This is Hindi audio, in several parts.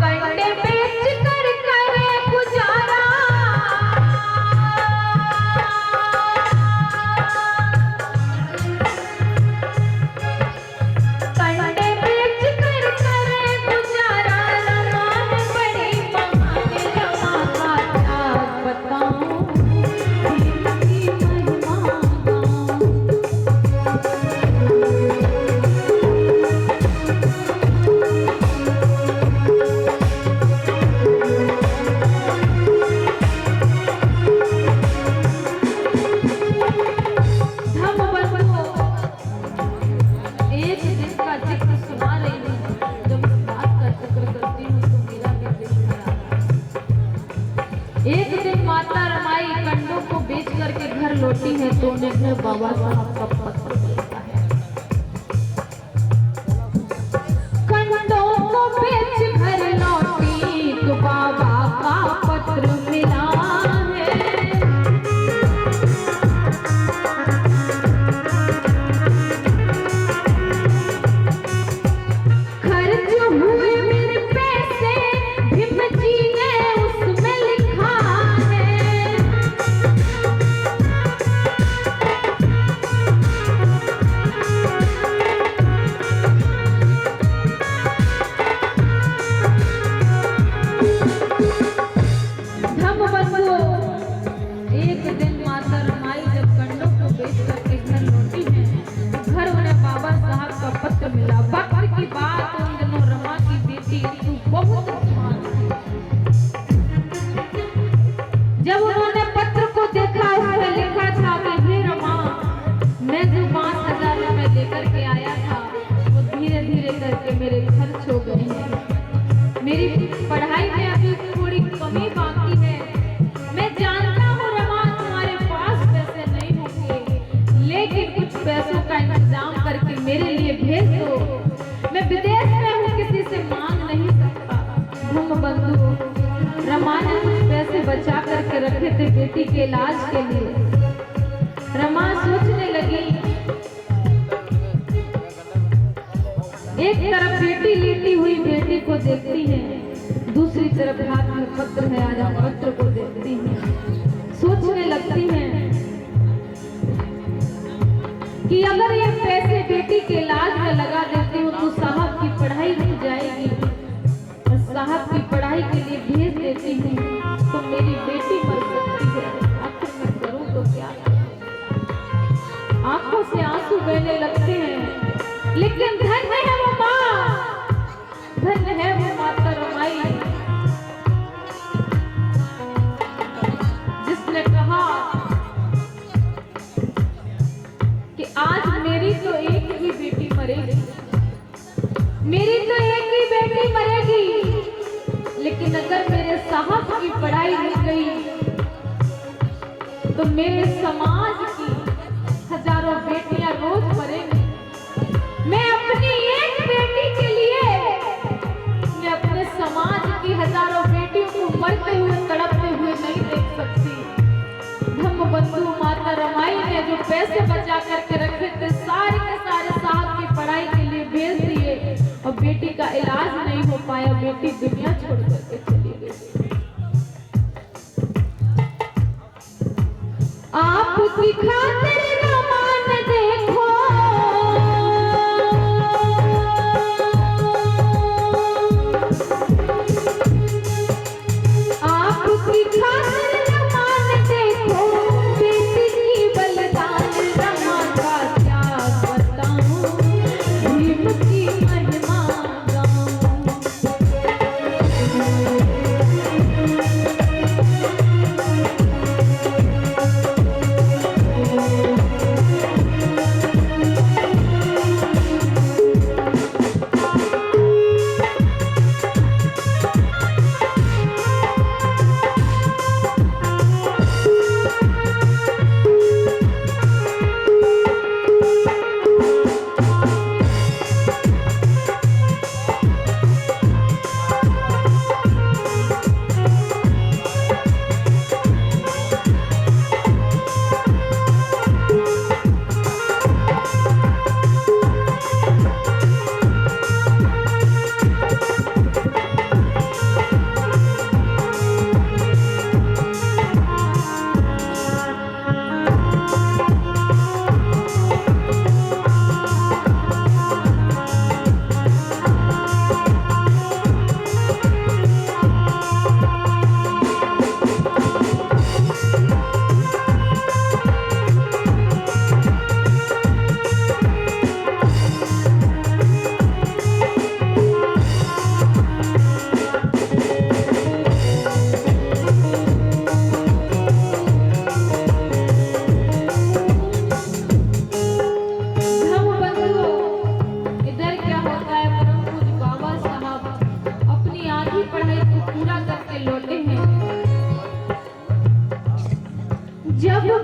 कंडे बेच कर करे गुजारा, कंडे बेच कर करे गुजारा, रमा है बड़ी महान, रमा का क्या बताऊं भीम की महिमा गाऊं। एक दिन का जिक्र सुना रही हूँ, जब इस बात का जिक्र करती हूँ तो मेरा भी दिल खराब है। एक दिन माता रमाई कंडों को बेच करके घर लौटी है तो उन्हें घर बाबा साहब का पत्र मिलता है। कंडों को बेच घर लौटी तो बाबा का पत्र मिला है। खर्च हुए मेरे पैसे भीम जी ने उसमें लिखा है। धम्मबंधु, एक दिन माता रमाई जब कंडों को बेच करके घर लौटी है, घर उन्हें बाबा साहब का पत्र मिला। वक्त की बात, उन दिनों रमा की बेटी इंदु बहुत स्मार्ट थी। जब उन्होंने पत्र को देखा, उसमें लिखा था कि हे रमा, मैं जो 5,000 रुपए लेकर के आया था वो धीरे धीरे करके मेरे खर्च हो गए हैं। मेरी पढ़ाई में अभी थोड़ी कमी बाकी है। मैं जानता हूँ रमा तुम्हारे पास पैसे नहीं होंगे, लेकिन कुछ पैसों का इंतजाम करके मेरे लिए भेज दो। मैं विदेश में हूँ, किसी से मांग नहीं सकता। धम्मबंधु, रमा ने कुछ पैसे बचा करके रखे थे बेटी के इलाज के लिए। रमा सोचने लगी, एक तरफ बेटी लेटी हुई बेटी को देखती है, दूसरी तरफ हाथ में पत्र है, आज पत्र को देखती है। सोचने लगती है कि अगर ये पैसे बेटी के इलाज में लगा देती हूँ तो साहब की पढ़ाई रुक जाएगी, और साहब की पढ़ाई के लिए भेज देती हूँ तो मेरी बेटी मर सकती है। आखिर मैं करूँ तो क्या? आंखों से आंसू बहने लगते हैं, लेकिन धन्य है वो माँ, धन्य है वो माता रमाई जिसने कहा कि आज मेरी तो एक ही बेटी मरेगी, मेरी तो एक ही बेटी मरेगी, लेकिन अगर मेरे साहब की पढ़ाई रुक गई तो मेरे समाज की हजारों बेटियां रोज मरेंगी। मैं अपनी एक बेटी के लिए मैं अपने समाज की हजारों बेटियों को मरते हुए तड़पते हुए नहीं देख सकती। धम्मबंधु, माता रमाई ने जो पैसे बचा करके रखे थे सारे के सारे साहब की पढ़ाई के लिए भेज दिए, और बेटी का इलाज नहीं हो पाया, बेटी दुनिया छोड़ करके चली गई। आपकी खातिर रमा ने देखो आपकी खातिर रमा ने देखो बेटी की बलिदान, रमा का क्या बताऊं भीम की महिमा गाऊं।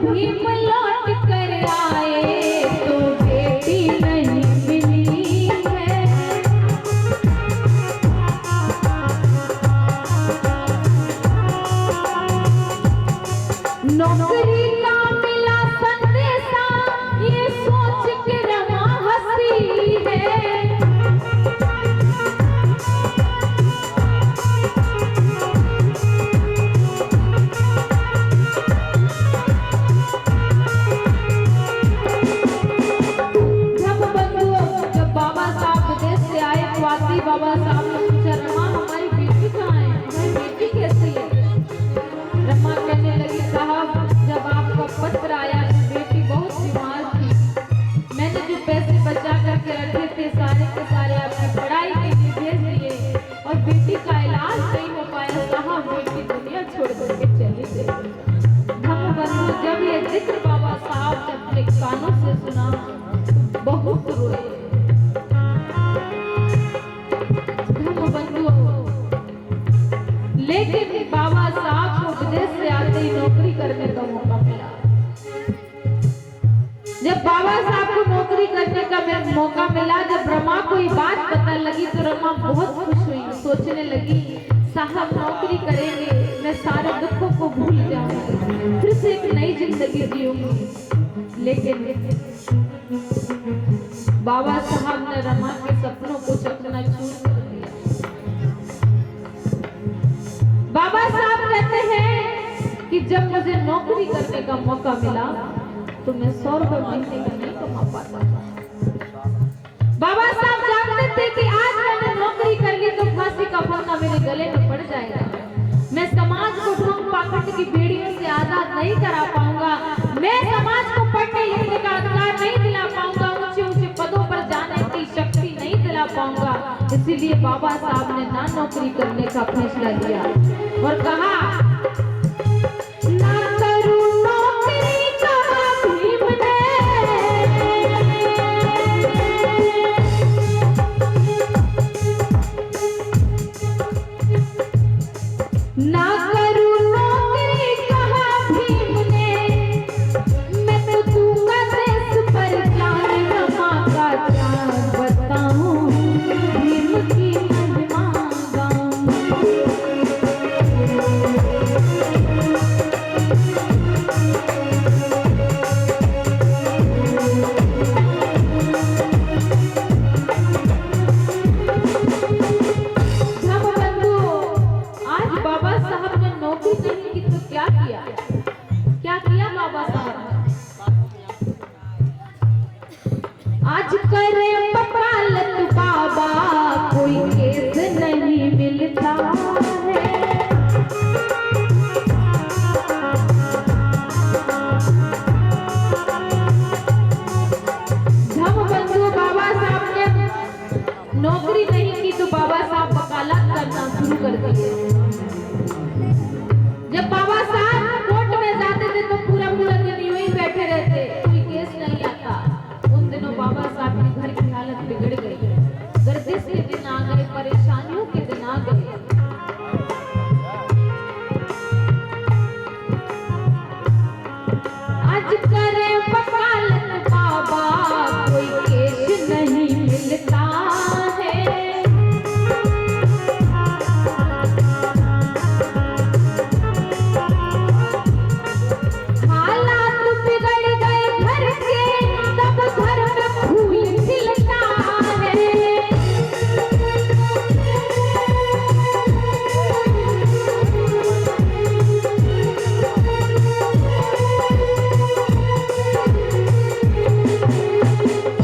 भीम लौट कर आए तो बेटी नहीं मिली है। नौकरी का मिला संदेशा ये सोच के रमा हंसी है। बाबा साहब ने पूछा, रमा हमारी बेटी कहाँ है, हमारी बेटी कैसी है? रमा कहने लगी, साहब जब आपका पत्र आया तो बेटी बहुत बीमार थी, मैंने जो पैसे बचा करके रखे थे सारे के सारे आपकी पढ़ाई के लिए भेज दिए और बेटी का इलाज नहीं हो पाया। साहब बेटी दुनिया छोड़ करके चली गई। धम्मबंधु जब ये जिक्र बाबा साहब ने अपने कानों से सुना तो बहुत रोए। लेकिन बाबा साहब को विदेश से आते ही नौकरी करने का मौका मिला। जब बाबा साहब को नौकरी करने का मौका मिला, जब रमा को ये बात पता लगी तो रमा बहुत खुश हुई। सोचने लगी, साहब नौकरी करेंगे, मैं सारे दुखों को भूल जाऊंगी, फिर से एक नई जिंदगी जीऊंगी। लेकिन बाबा साहब ने रमा के सपनों को चकनाचूर कर दिया। बाबा साहब कहते हैं कि जब मुझे नौकरी करने का मौका मिला तो मैं 100 रुपए महीने का नहीं कमा पाता। बाबा साहब जानते थे कि आज मैंने नौकरी कर ली तो फांसी का फंदा मेरे गले में पड़ जाएगा, मैं समाज को ढोंग पाखंड की बेड़ियों से आजाद नहीं करा पाऊंगा, मैं समाज को पढ़ने लिखने का अधिकार नहीं दिला पाऊंगा, ऊंचे ऊंचे पदों पर जाने की शक्ति नहीं दिला पाऊंगा। इसीलिए बाबा साहब ने ना नौकरी करने का फैसला लिया और कहा, ना करूं नौकरी कहा भीम ने, ना करूं नौकरी कहा भीम ने, मैं तो दूंगा देश पर जान, रमा का जान बताऊं भीम की महिमा गाऊं। आज करे वकालत बाबा कोई केस नहीं मिलता है। धम्मबंधु बाबा साहब ने नौकरी नहीं की तो बाबा साहब वकालत करना शुरू कर दिए। जब बाबा साहब कोर्ट में जाते थे तो पूरा पूरा दिन यूं ही बैठे रहते, कोई केस नहीं आता। उन दिनों बाबा साहब के घर की हालत बिगड़ गई, गर्दिश के दिन आ गए, परेशानियों के दिन आ गए। आज करे वकालत बाबा कोई केस नहीं मिलता है। हालात बिगड़ गए घर के, तब घर में फूल खिलता है।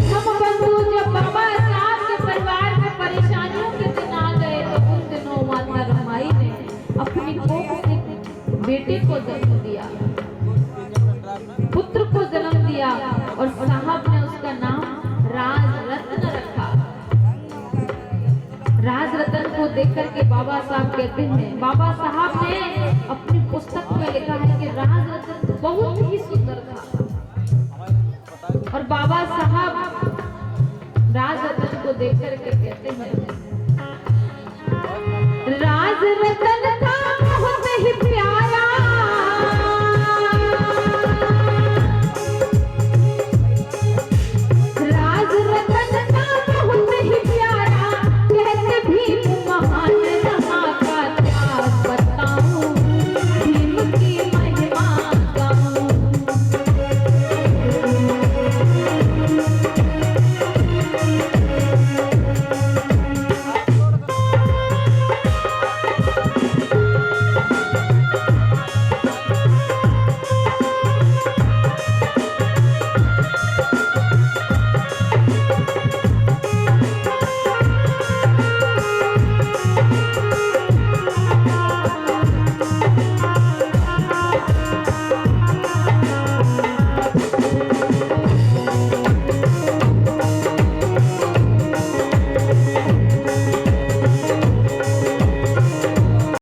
धम्मबंधु जब बाबा साहब के परिवार में परेशानियों के दिन आ गए तो उन दिनों माता रमाई ने अपनी कोख से बेटे को जन्म दिया, पुत्र को जन्म दिया और साहब ने उसका नाम राजरत्न रखा। राजरत्न को देख करके बाबा साहब कहते हैं, बाबा साहब ने अपनी पुस्तक में लिखा है कि राजरत्न बहुत ही सुंदर था। और बाबा साहब राजरत्न को देख करके कहते हैं,